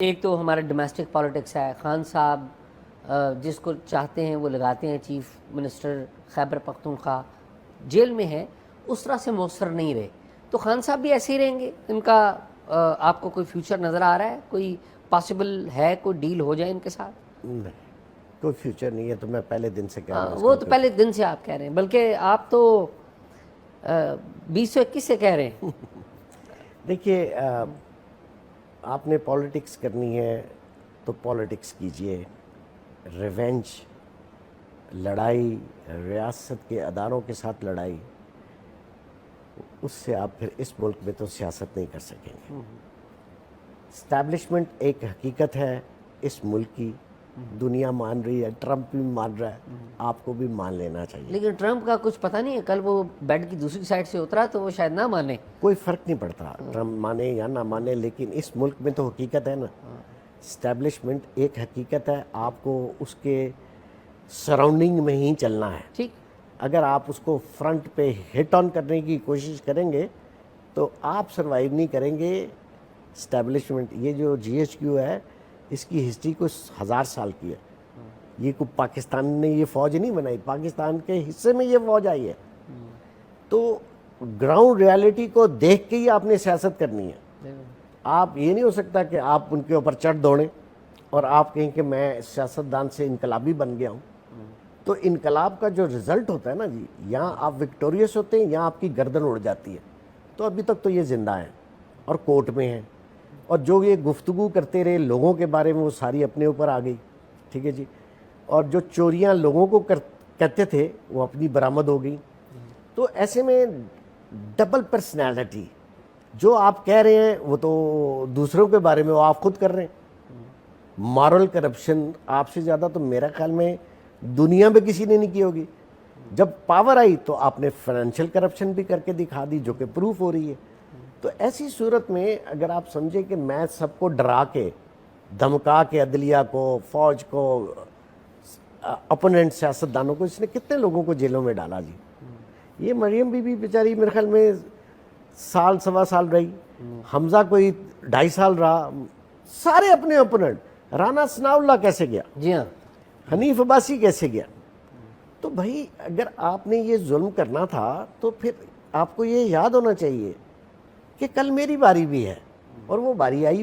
ایک تو ہمارا ڈومیسٹک پالیٹکس ہے، خان صاحب جس کو چاہتے ہیں وہ لگاتے ہیں، chief minister Khyber Pakhtunkhwa jail میں ہے، اس طرح سے مؤثر نہیں رہے، تو خان صاحب بھی ایسے ہی رہیں گے؟ ان کا آپ کو کوئی فیوچر نظر آ رہا ہے؟ کوئی پاسبل ہے کوئی ڈیل ہو جائے ان کے ساتھ؟ نہیں، کوئی فیوچر نہیں ہے، تو میں پہلے دن سے کہہ رہا ہوں. وہ تو پہلے دن سے آپ کہہ رہے ہیں، بلکہ آپ تو 2021 سے کہہ رہے ہیں. دیکھیے، آپ نے پالیٹکس کرنی ہے تو پالیٹکس کیجئے. ریونج، لڑائی، ریاست کے اداروں کے ساتھ لڑائی، اس سے آپ پھر اس ملک میں تو سیاست نہیں کر سکیں گے. اسٹیبلشمنٹ ایک حقیقت ہے اس ملک کی، دنیا مان رہی ہے، ٹرمپ بھی مان رہا ہے، آپ کو بھی مان لینا چاہیے. لیکن ٹرمپ کا کچھ پتہ نہیں ہے، کل وہ بیڈ کی دوسری سائڈ سے اترا تو وہ شاید نہ مانے. کوئی فرق نہیں پڑتا ٹرمپ مانے یا نہ مانے، لیکن اس ملک میں تو حقیقت ہے نا. اسٹیبلشمنٹ ایک حقیقت ہے، آپ کو اس کے سراؤنڈنگ میں ہی چلنا ہے. ٹھیک. اگر آپ اس کو فرنٹ پہ ہٹ آن کرنے کی کوشش کریں گے تو آپ سروائیو نہیں کریں گے. اسٹیبلشمنٹ، یہ جو جی ایچ کیو ہے، اس کی ہسٹری کچھ 1000 سال کی ہے. یہ کوئی پاکستان نے یہ فوج نہیں بنائی، پاکستان کے حصے میں یہ فوج آئی ہے. تو گراؤنڈ ریالٹی کو دیکھ کے ہی آپ نے سیاست کرنی ہے. آپ یہ نہیں ہو سکتا کہ آپ ان کے اوپر چڑھ دوڑیں اور آپ کہیں کہ میں سیاستدان سے انقلابی بن گیا ہوں. تو انقلاب کا جو رزلٹ ہوتا ہے نا جی، یہاں آپ وکٹوریس ہوتے ہیں، یہاں آپ کی گردن اڑ جاتی ہے. تو ابھی تک تو یہ زندہ ہیں اور کورٹ میں ہیں، اور جو یہ گفتگو کرتے رہے لوگوں کے بارے میں وہ ساری اپنے اوپر آ گئی. ٹھیک ہے جی. اور جو چوریاں لوگوں کو کہتے تھے وہ اپنی برآمد ہو گئی. تو ایسے میں ڈبل پرسنالٹی، جو آپ کہہ رہے ہیں وہ تو دوسروں کے بارے میں وہ آپ خود کر رہے ہیں. مارل کرپشن آپ سے زیادہ تو میرا خیال میں دنیا میں کسی نے نہیں کی ہوگی. جب پاور آئی تو آپ نے فائنینشیل کرپشن بھی کر کے دکھا دی، جو کہ پروف ہو رہی ہے. تو ایسی صورت میں اگر آپ سمجھیں کہ میں سب کو ڈرا کے دھمکا کے عدلیہ کو، فوج کو، اپوننٹ سیاستدانوں کو، اس نے کتنے لوگوں کو جیلوں میں ڈالا جی. یہ مریم بی بی بیچاری میرے خیال میں سال سوا سال رہی، حمزہ کوئی 2.5 سال رہا، سارے اپنے اپوننٹ. رانا ثناء اللہ کیسے گیا؟ جی ہاں. حنیف عباسی کیسے گیا؟ تو بھائی اگر آپ نے یہ ظلم کرنا تھا تو پھر آپ کو یہ یاد ہونا چاہیے کہ کل میری باری بھی ہے، اور وہ باری آئی